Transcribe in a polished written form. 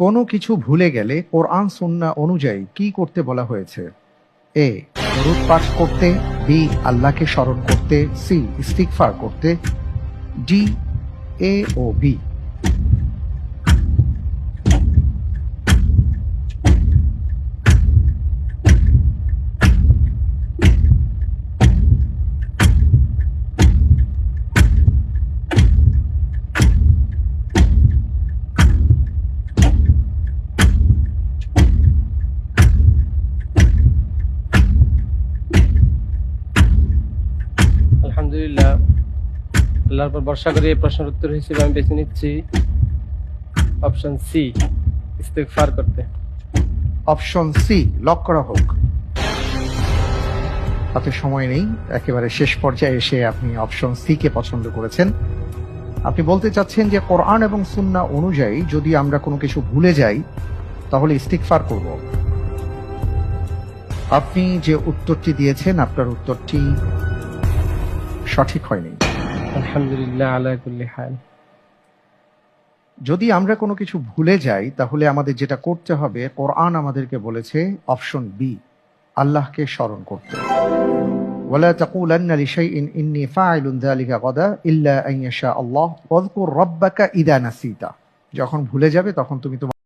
কোনো কিছু ভুলে গেলে কোরআন সুন্নাহ অনুযায়ী কি করতে বলা হয়েছে? এ, দরুদ পাঠ করতে, বি, আল্লাহকে স্মরণ করতে, সি, ইস্তিগফার করতে, ডি, এ ও বি। আলহামদুলিল্লাহ, আল্লাহর পর ভরসা করে এই প্রশ্নের উত্তর হিসেবে আমি বেছে নিচ্ছি অপশন সি, ইস্তেগফার করতে। অপশন সি লক করা হোক। হাতে সময় নেই, একেবারে শেষ পর্যায়ে এসে আপনি অপশন সি কে পছন্দ করেছেন। আপনি বলতে চাচ্ছেন যে কোরআন এবং সুন্নাহ অনুযায়ী যদি আমরা কোনো কিছু ভুলে যাই তাহলে ইস্তিগফার করব। আপনি যে উত্তরটি দিয়েছেন আপনার উত্তরটি সঠিক হয়নি। আলহামদুলিল্লাহ আলা কুল্লি হাল। যদি আমরা কোনো কিছু ভুলে যাই তাহলে আমাদের যেটা করতে হবে, কোরআন আমাদেরকে বলেছে অপশন বি, আল্লাহকে স্মরণ করতে। ওয়ালা তাকুলান্না লিশাইইন ইন্নী ফাইলুন যালিকা গাদা ইল্লা আন ইয়াশা আল্লাহ ওয়াযকুর রাব্বাকা ইযা নাসিতা। যখন ভুলে যাবে তখন তুমি তোমার